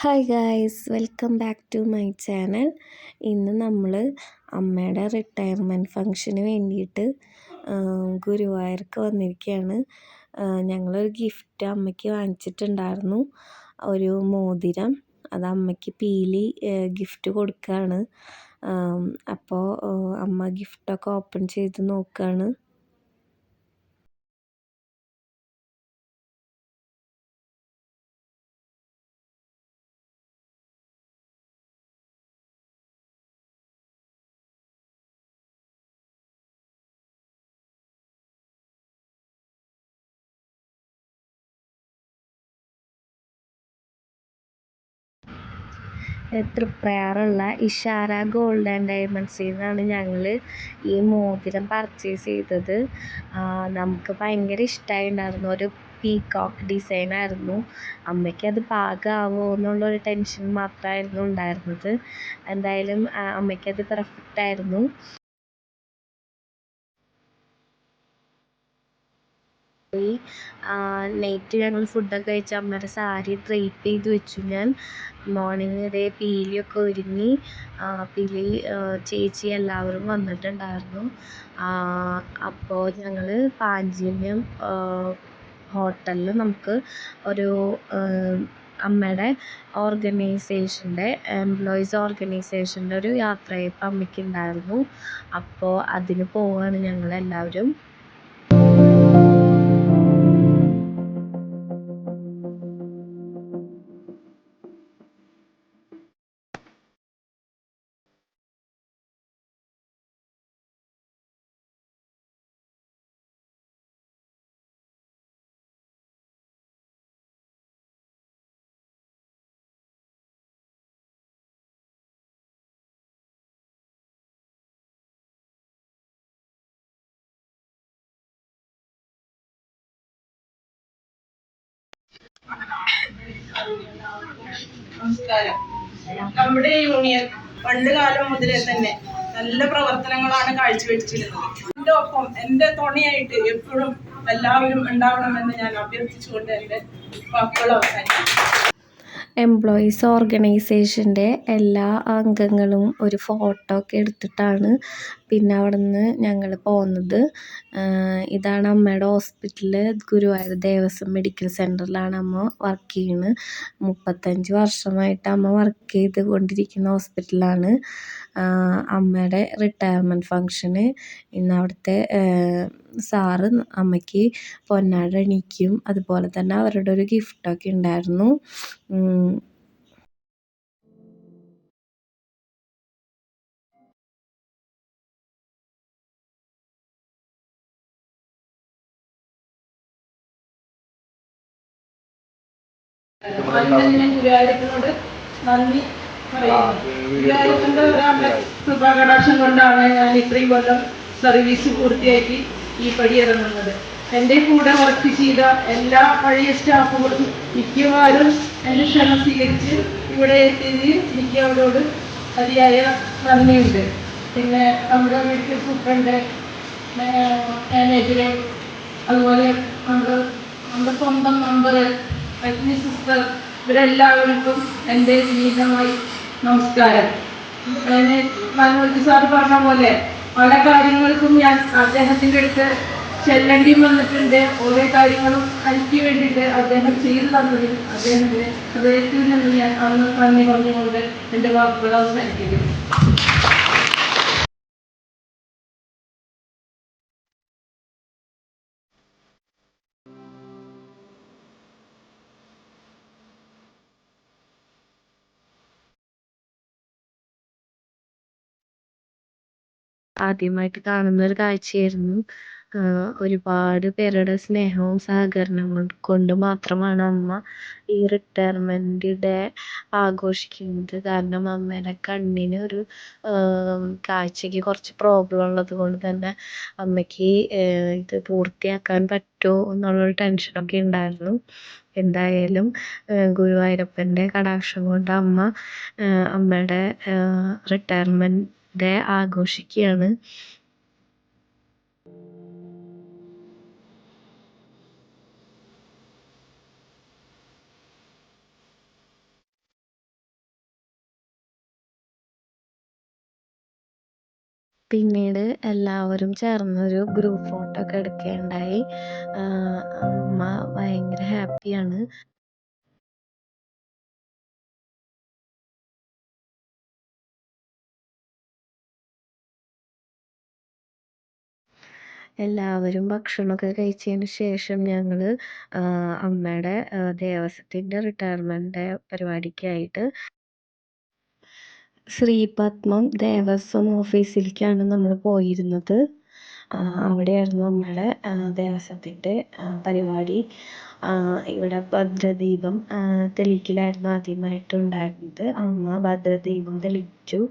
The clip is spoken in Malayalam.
Hi guys, welcome back to my channel. ഇന്ന് നമ്മൾ അമ്മയുടെ റിട്ടയർമെൻറ്റ് ഫംഗ്ഷന് വേണ്ടിയിട്ട് ഗുരുവായൂർക്ക് വന്നിരിക്കുകയാണ്. ഞങ്ങളൊരു ഗിഫ്റ്റ് അമ്മയ്ക്ക് വാങ്ങിച്ചിട്ടുണ്ടായിരുന്നു, ഒരു മോതിരം. അത് അമ്മയ്ക്ക് പീലി ഗിഫ്റ്റ് കൊടുക്കുകയാണ്. അപ്പോൾ അമ്മ ഗിഫ്റ്റൊക്കെ ഓപ്പൺ ചെയ്ത് നോക്കുകയാണ്. തൃപ്രയാറുള്ള ഇഷാര ഗോൾഡ് ആൻഡ് ഡയമണ്ട്സിൽ നിന്നാണ് ഞങ്ങൾ ഈ മോതിരം പർച്ചേസ് ചെയ്തത്. നമുക്ക് ഭയങ്കര ഇഷ്ടമായിട്ടുണ്ടായിരുന്നു. ഒരു പീകോക്ക് ഡിസൈനായിരുന്നു. അമ്മയ്ക്കത് പാകമാവുമോ എന്നുള്ളൊരു ടെൻഷൻ മാത്രമായിരുന്നു ഉണ്ടായിരുന്നത്. എന്തായാലും അമ്മയ്ക്കത് പെർഫെക്റ്റായിരുന്നു. നൈറ്റ് ഞങ്ങൾ ഫുഡൊക്കെ കഴിച്ച് അമ്മയുടെ സാരി ഡ്രേപ്പ് ചെയ്ത് വെച്ചു. ഞാൻ മോർണിംഗ് ഇതേ പീലിയൊക്കെ ഒരുങ്ങി. പീലി ചേച്ചി എല്ലാവരും വന്നിട്ടുണ്ടായിരുന്നു. അപ്പോൾ ഞങ്ങൾ പാഞ്ചജന്യം ഹോട്ടലിൽ നമുക്ക് ഒരു അമ്മയുടെ ഓർഗനൈസേഷൻ്റെ എംപ്ലോയീസ് ഓർഗനൈസേഷൻ്റെ ഒരു യാത്രയയപ്പ് അമ്മയ്ക്കുണ്ടായിരുന്നു. അപ്പോൾ അതിന് പോവുകയാണ് ഞങ്ങളെല്ലാവരും. നമസ്കാരം. നമ്മുടെ യൂണിയൻ പണ്ട് കാലം മുതലേ തന്നെ നല്ല പ്രവർത്തനങ്ങളാണ് കാഴ്ചവെച്ചിരുന്നത്. എൻ്റെ ഒപ്പം എൻ്റെ തുണയായിട്ട് എപ്പോഴും എല്ലാവരും ഉണ്ടാവണമെന്ന് ഞാൻ അഭ്യർത്ഥിച്ചുകൊണ്ട് എൻ്റെ വാക്കുകൾ അവസാനിക്കും. എംപ്ലോയീസ് ഓർഗനൈസേഷൻ്റെ എല്ലാ അംഗങ്ങളും ഒരു ഫോട്ടോ ഒക്കെ എടുത്തിട്ടാണ് പിന്നെ അവിടെ നിന്ന് ഞങ്ങൾ പോകുന്നത്. ഇതാണ് അമ്മയുടെ ഹോസ്പിറ്റൽ. ഗുരുവായൂർ ദേവസ്വം മെഡിക്കൽ സെൻറ്ററിലാണ് അമ്മ വർക്ക് ചെയ്യുന്നത്. 35 വർഷമായിട്ട് അമ്മ വർക്ക് ചെയ്തുകൊണ്ടിരിക്കുന്ന ഹോസ്പിറ്റലാണ്. അമ്മയുടെ റിട്ടയർമെൻറ്റ് ഫംഗ്ഷന് ഇന്ന് അവിടുത്തെ സാറ് അമ്മയ്ക്ക് പൊന്നാട അണിയിക്കും. അതുപോലെ തന്നെ അവരുടെ ഒരു ഗിഫ്റ്റൊക്കെ ഉണ്ടായിരുന്നു. ഗുരുവായൂരപ്പനോട് നന്ദി പറയുന്നു. ഗുരുവായൂരപ്പൻ്റെ ഒരാളുടെ കൃപാകടാക്ഷം കൊണ്ടാണ് ഞാൻ ഇത്രയും കൊല്ലം സർവീസ് പൂർത്തിയാക്കി ഈ പടിയിറങ്ങുന്നത്. എൻ്റെ കൂടെ വർക്ക് ചെയ്ത എല്ലാ പഴയ സ്റ്റാഫുകളും മിക്കവാറും എൻ്റെ ക്ഷണം സ്വീകരിച്ച് ഇവിടെ എത്തിയതിൽ എനിക്ക് അവരോട് അതിയായ നന്ദിയുണ്ട്. പിന്നെ നമ്മുടെ മെഡിക്കൽ സൂപ്രണ്ട്, മാനേജർ, അതുപോലെ നമ്മുടെ സ്വന്തം മെമ്പർ, സിസ്റ്റർ, ഇവരെല്ലാവർക്കും എൻ്റെ വിനീതമായി നമസ്കാരം. മനോജ് സാർ പറഞ്ഞ പോലെ പല കാര്യങ്ങൾക്കും ഞാൻ അദ്ദേഹത്തിൻ്റെ അടുത്ത് ചെല്ലേണ്ടി വന്നിട്ടുണ്ട്. ഓരോ കാര്യങ്ങളും എനിക്ക് വേണ്ടിയിട്ട് അദ്ദേഹം ചെയ്തു തന്നതിൽ അദ്ദേഹത്തിന് ഹൃദയത്തിൽ നിന്ന് ഞാൻ അന്ന് നന്ദി പറഞ്ഞുകൊണ്ട് എൻ്റെ വാക്കുകൾ അവസാനിപ്പിക്കുന്നു. ആദ്യമായിട്ട് കാണുന്നൊരു കാഴ്ചയായിരുന്നു. ഒരുപാട് പേരുടെ സ്നേഹവും സഹകരണങ്ങൾ കൊണ്ട് മാത്രമാണ് അമ്മ ഈ റിട്ടയർമെൻറ്റ് ഡേ ആഘോഷിക്കുന്നത്. കാരണം അമ്മയുടെ കണ്ണിന് ഒരു കാഴ്ചയ്ക്ക് കുറച്ച് പ്രോബ്ലം ഉള്ളത് കൊണ്ട് തന്നെ അമ്മയ്ക്ക് ഇത് പൂർത്തിയാക്കാൻ പറ്റുമോ എന്നുള്ളൊരു ടെൻഷനൊക്കെ ഉണ്ടായിരുന്നു. എന്തായാലും ഗുരുവായൂരപ്പൻ്റെ കടാക്ഷം കൊണ്ട് അമ്മയുടെ റിട്ടയർമെൻറ്റ് ഡേ ആഘോഷിക്കുകയാണ്. പിന്നീട് എല്ലാവരും ചേർന്നൊരു ഗ്രൂപ്പ് ഫോട്ടോ ഒക്കെ എടുക്കുകയുണ്ടായി. അമ്മ ഭയങ്കര ഹാപ്പിയാണ്. എല്ലാവരും ഭക്ഷണമൊക്കെ കഴിച്ചതിന് ശേഷം ഞങ്ങള് അമ്മയുടെ ദേവസ്വത്തിൻ്റെ റിട്ടയർമെൻറ്റ് പരിപാടിക്കായിട്ട് ശ്രീപത്മം ദേവസ്വം ഓഫീസിലേക്കാണ് നമ്മൾ പോയിരുന്നത്. അവിടെയായിരുന്നു നമ്മുടെ ദേവസ്വത്തിൻ്റെ പരിപാടി. ഇവിടെ ഭദ്രദീപം തെളിയിക്കലായിരുന്നു ആദ്യമായിട്ട് ഉണ്ടായിരുന്നത്. അമ്മ ഭദ്രദീപം തെളിയിച്ചു.